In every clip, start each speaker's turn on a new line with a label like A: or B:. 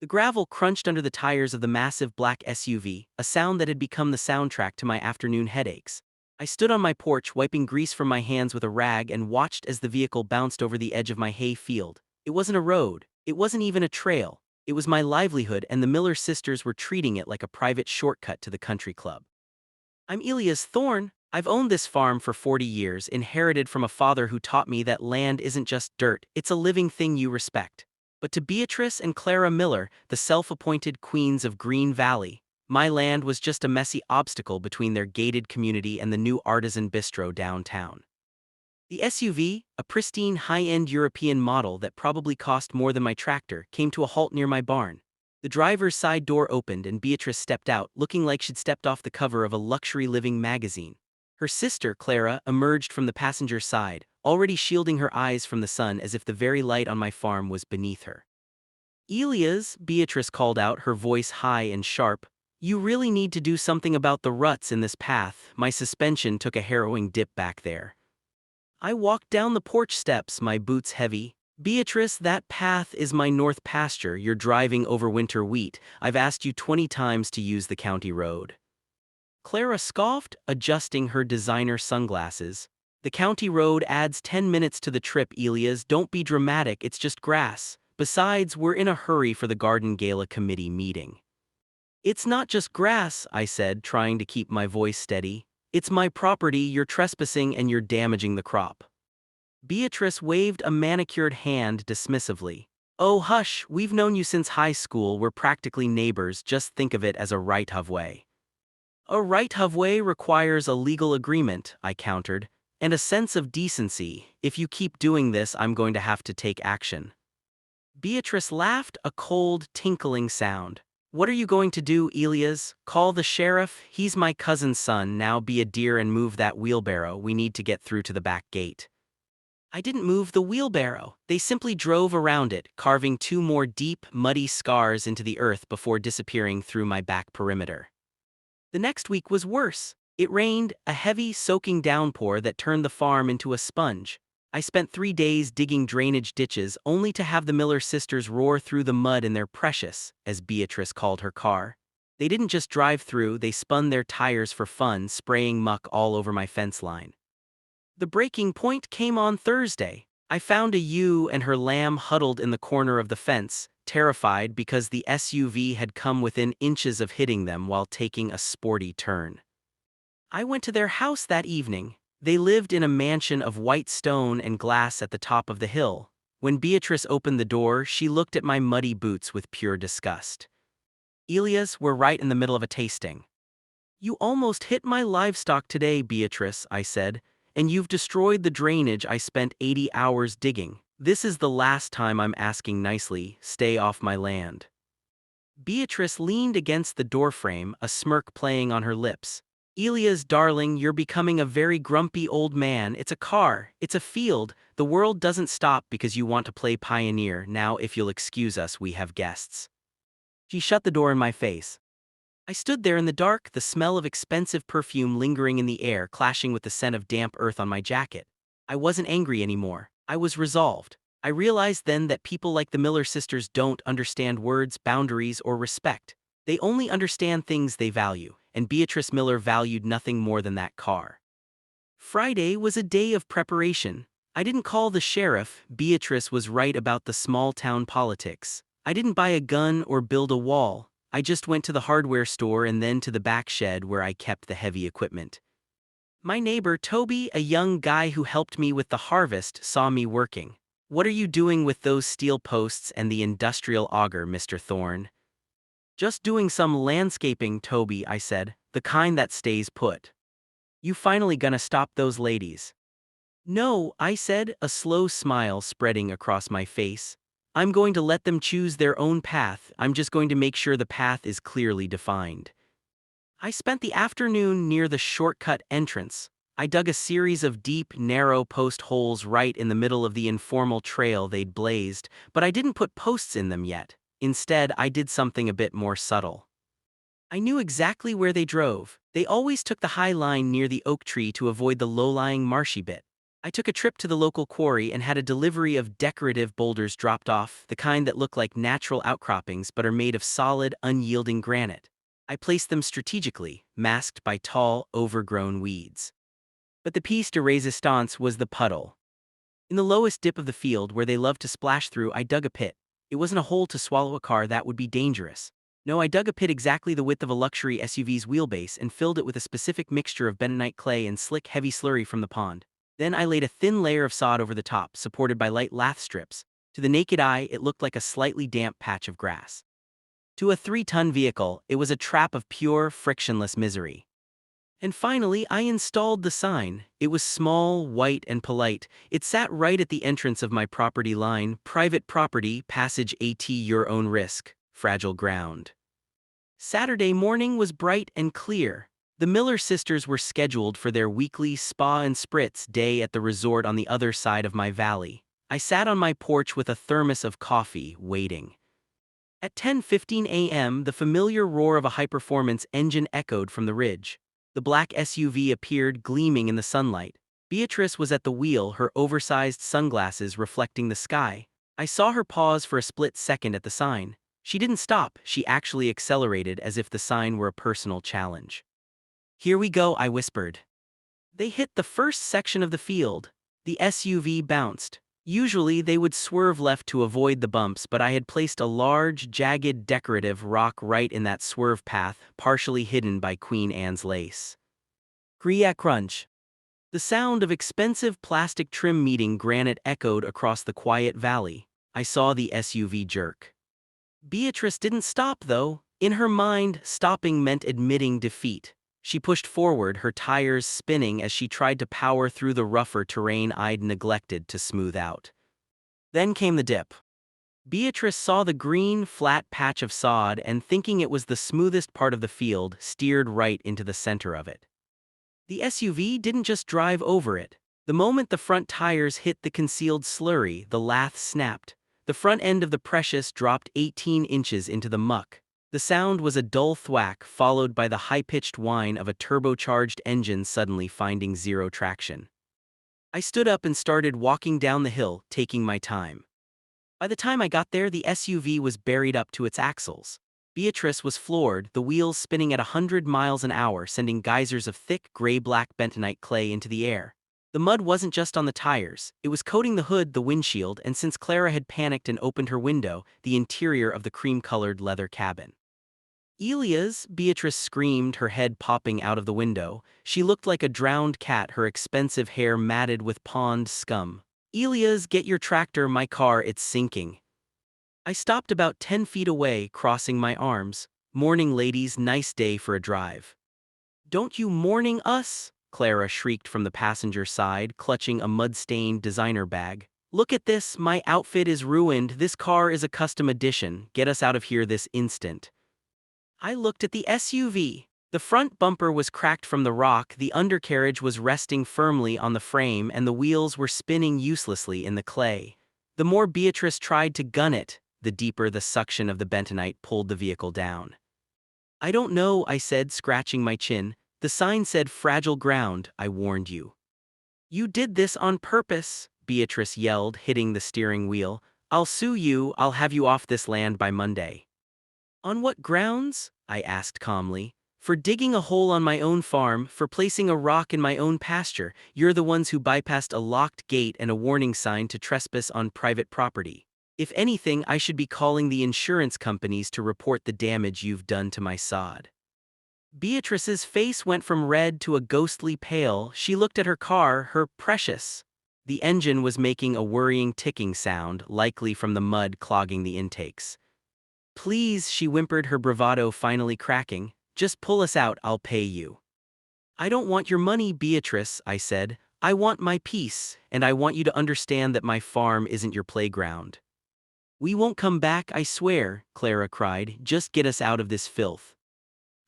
A: The gravel crunched under the tires of the massive black SUV, a sound that had become the soundtrack to my afternoon headaches. I stood on my porch wiping grease from my hands with a rag and watched as the vehicle bounced over the edge of my hay field. It wasn't a road. It wasn't even a trail. It was my livelihood, and the Miller sisters were treating it like a private shortcut to the country club. I'm Elias Thorne. I've owned this farm for 40 years, inherited from a father who taught me that land isn't just dirt, it's a living thing you respect. But to Beatrice and Clara Miller, the self-appointed queens of Green Valley, my land was just a messy obstacle between their gated community and the new artisan bistro downtown. The SUV, a pristine high-end European model that probably cost more than my tractor, came to a halt near my barn. The driver's side door opened and Beatrice stepped out, looking like she'd stepped off the cover of a luxury living magazine. Her sister, Clara, emerged from the passenger side, already shielding her eyes from the sun as if the very light on my farm was beneath her. "Elias," Beatrice called out, her voice high and sharp, "you really need to do something about the ruts in this path. My suspension took a harrowing dip back there." I walked down the porch steps, my boots heavy. "Beatrice, that path is my north pasture. You're driving over winter wheat. I've asked you 20 times to use the county road." Clara scoffed, adjusting her designer sunglasses. "The county road adds 10 minutes to the trip, Elias. Don't be dramatic, it's just grass. Besides, we're in a hurry for the Garden Gala Committee meeting." "It's not just grass," I said, trying to keep my voice steady. "It's my property. You're trespassing and you're damaging the crop." Beatrice waved a manicured hand dismissively. "Oh hush, we've known you since high school. We're practically neighbors. Just think of it as a right-of-way." "A right-of-way requires a legal agreement," I countered, "and a sense of decency. If you keep doing this, I'm going to have to take action." Beatrice laughed, a cold, tinkling sound. "What are you going to do, Elias? Call the sheriff? He's my cousin's son. Now be a dear and move that wheelbarrow. We need to get through to the back gate." I didn't move the wheelbarrow. They simply drove around it, carving 2 more deep, muddy scars into the earth before disappearing through my back perimeter. The next week was worse. It rained, a heavy, soaking downpour that turned the farm into a sponge. I spent 3 days digging drainage ditches, only to have the Miller sisters roar through the mud in their precious, as Beatrice called her car. They didn't just drive through, they spun their tires for fun, spraying muck all over my fence line. The breaking point came on Thursday. I found a ewe and her lamb huddled in the corner of the fence, terrified because the SUV had come within inches of hitting them while taking a sporty turn. I went to their house that evening. They lived in a mansion of white stone and glass at the top of the hill. When Beatrice opened the door, she looked at my muddy boots with pure disgust. "Elias, we're right in the middle of a tasting." "You almost hit my livestock today, Beatrice," I said. "And you've destroyed the drainage I spent 80 hours digging. This is the last time I'm asking nicely. Stay off my land." Beatrice leaned against the doorframe, a smirk playing on her lips. "Elias, darling, you're becoming a very grumpy old man. It's a car. It's a field. The world doesn't stop because you want to play pioneer. Now, if you'll excuse us, we have guests." She shut the door in my face. I stood there in the dark, the smell of expensive perfume lingering in the air, clashing with the scent of damp earth on my jacket. I wasn't angry anymore. I was resolved. I realized then that people like the Miller sisters don't understand words, boundaries, or respect. They only understand things they value, and Beatrice Miller valued nothing more than that car. Friday was a day of preparation. I didn't call the sheriff. Beatrice was right about the small-town politics. I didn't buy a gun or build a wall. I just went to the hardware store and then to the back shed where I kept the heavy equipment. My neighbor, Toby, a young guy who helped me with the harvest, saw me working. "What are you doing with those steel posts and the industrial auger, Mr. Thorne?" "Just doing some landscaping, Toby," I said, "the kind that stays put." "You finally gonna stop those ladies?" "No," I said, a slow smile spreading across my face. "I'm going to let them choose their own path. I'm just going to make sure the path is clearly defined." I spent the afternoon near the shortcut entrance. I dug a series of deep, narrow post holes right in the middle of the informal trail they'd blazed, but I didn't put posts in them yet. Instead, I did something a bit more subtle. I knew exactly where they drove. They always took the high line near the oak tree to avoid the low-lying marshy bit. I took a trip to the local quarry and had a delivery of decorative boulders dropped off, the kind that look like natural outcroppings but are made of solid, unyielding granite. I placed them strategically, masked by tall, overgrown weeds. But the piece de resistance was the puddle. In the lowest dip of the field where they love to splash through, I dug a pit. It wasn't a hole to swallow a car, that would be dangerous. No, I dug a pit exactly the width of a luxury SUV's wheelbase and filled it with a specific mixture of bentonite clay and slick, heavy slurry from the pond. Then I laid a thin layer of sod over the top, supported by light lath strips. To the naked eye, it looked like a slightly damp patch of grass. To a 3-ton vehicle, it was a trap of pure, frictionless misery. And finally, I installed the sign. It was small, white, and polite. It sat right at the entrance of my property line: private property, passage at your own risk, fragile ground. Saturday morning was bright and clear. The Miller sisters were scheduled for their weekly spa and spritz day at the resort on the other side of my valley. I sat on my porch with a thermos of coffee, waiting. At 10:15 a.m., the familiar roar of a high-performance engine echoed from the ridge. The black SUV appeared, gleaming in the sunlight. Beatrice was at the wheel, her oversized sunglasses reflecting the sky. I saw her pause for a split second at the sign. She didn't stop, she actually accelerated as if the sign were a personal challenge. "Here we go," I whispered. They hit the first section of the field. The SUV bounced. Usually they would swerve left to avoid the bumps, but I had placed a large, jagged decorative rock right in that swerve path, partially hidden by Queen Anne's lace. Gria crunch. The sound of expensive plastic trim meeting granite echoed across the quiet valley. I saw the SUV jerk. Beatrice didn't stop, though. In her mind, stopping meant admitting defeat. She pushed forward, her tires spinning as she tried to power through the rougher terrain I'd neglected to smooth out. Then came the dip. Beatrice saw the green, flat patch of sod and, thinking it was the smoothest part of the field, steered right into the center of it. The SUV didn't just drive over it. The moment the front tires hit the concealed slurry, the lath snapped. The front end of the Precious dropped 18 inches into the muck. The sound was a dull thwack, followed by the high-pitched whine of a turbocharged engine suddenly finding zero traction. I stood up and started walking down the hill, taking my time. By the time I got there, the SUV was buried up to its axles. Beatrice was floored, the wheels spinning at 100 miles an hour, sending geysers of thick, gray-black bentonite clay into the air. The mud wasn't just on the tires, it was coating the hood, the windshield, and since Clara had panicked and opened her window, the interior of the cream-colored leather cabin. "Elias," Beatrice screamed, her head popping out of the window. She looked like a drowned cat, her expensive hair matted with pond scum. "Elias, get your tractor, my car, it's sinking." I stopped about 10 feet away, crossing my arms. "Morning, ladies, nice day for a drive." "Don't you morning us?" Clara shrieked from the passenger side, clutching a mud-stained designer bag. "Look at this, my outfit is ruined, this car is a custom edition, get us out of here this instant." I looked at the SUV. The front bumper was cracked from the rock, the undercarriage was resting firmly on the frame, and the wheels were spinning uselessly in the clay. The more Beatrice tried to gun it, the deeper the suction of the bentonite pulled the vehicle down. "I don't know," I said, scratching my chin. "The sign said fragile ground, I warned you." "You did this on purpose," Beatrice yelled, hitting the steering wheel. "I'll sue you, I'll have you off this land by Monday." "On what grounds?" I asked calmly. "For digging a hole on my own farm, for placing a rock in my own pasture. You're the ones who bypassed a locked gate and a warning sign to trespass on private property. If anything, I should be calling the insurance companies to report the damage you've done to my sod." Beatrice's face went from red to a ghostly pale. She looked at her car, her Precious. The engine was making a worrying ticking sound, likely from the mud clogging the intakes. "Please," she whimpered, her bravado finally cracking. "Just pull us out, I'll pay you." "I don't want your money, Beatrice," I said. "I want my peace, and I want you to understand that my farm isn't your playground." "We won't come back, I swear," Clara cried. "Just get us out of this filth."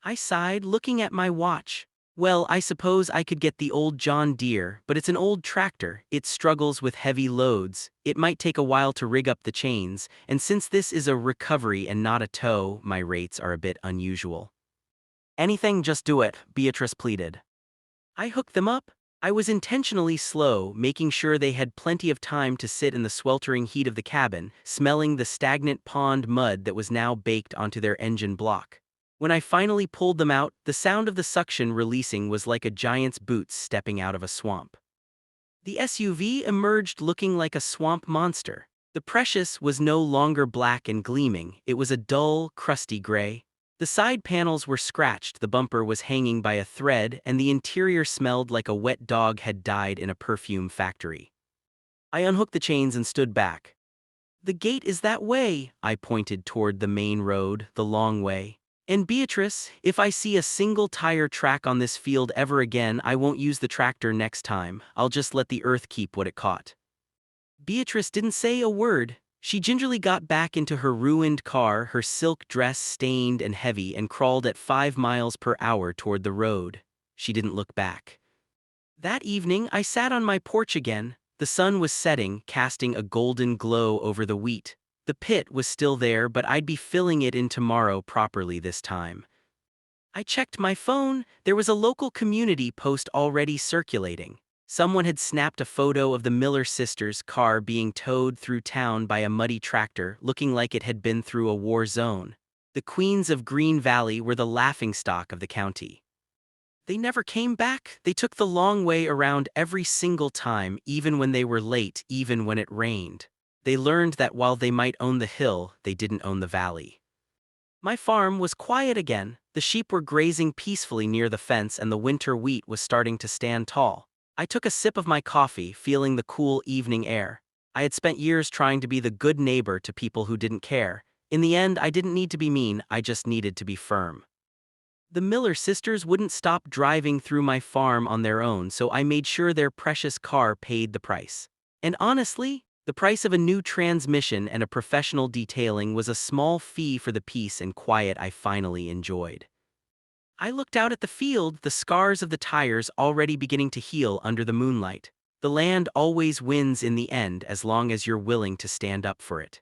A: I sighed, looking at my watch. "Well, I suppose I could get the old John Deere, but it's an old tractor, it struggles with heavy loads, it might take a while to rig up the chains, and since this is a recovery and not a tow, my rates are a bit unusual." "Anything, just do it," Beatrice pleaded. I hooked them up. I was intentionally slow, making sure they had plenty of time to sit in the sweltering heat of the cabin, smelling the stagnant pond mud that was now baked onto their engine block. When I finally pulled them out, the sound of the suction releasing was like a giant's boots stepping out of a swamp. The SUV emerged looking like a swamp monster. The Precious was no longer black and gleaming, it was a dull, crusty gray. The side panels were scratched, the bumper was hanging by a thread, and the interior smelled like a wet dog had died in a perfume factory. I unhooked the chains and stood back. "The gate is that way," I pointed toward the main road, the long way. "And Beatrice, if I see a single tire track on this field ever again, I won't use the tractor next time, I'll just let the earth keep what it caught." Beatrice didn't say a word. She gingerly got back into her ruined car, her silk dress stained and heavy, and crawled at 5 miles per hour toward the road. She didn't look back. That evening, I sat on my porch again. The sun was setting, casting a golden glow over the wheat. The pit was still there, but I'd be filling it in tomorrow properly this time. I checked my phone. There was a local community post already circulating. Someone had snapped a photo of the Miller sisters' car being towed through town by a muddy tractor, looking like it had been through a war zone. The Queens of Green Valley were the laughingstock of the county. They never came back. They took the long way around every single time, even when they were late, even when it rained. They learned that while they might own the hill, they didn't own the valley. My farm was quiet again. The sheep were grazing peacefully near the fence, and the winter wheat was starting to stand tall. I took a sip of my coffee, feeling the cool evening air. I had spent years trying to be the good neighbor to people who didn't care. In the end, I didn't need to be mean, I just needed to be firm. The Miller sisters wouldn't stop driving through my farm on their own, so I made sure their precious car paid the price. And honestly, the price of a new transmission and a professional detailing was a small fee for the peace and quiet I finally enjoyed. I looked out at the field, the scars of the tires already beginning to heal under the moonlight. The land always wins in the end as long as you're willing to stand up for it.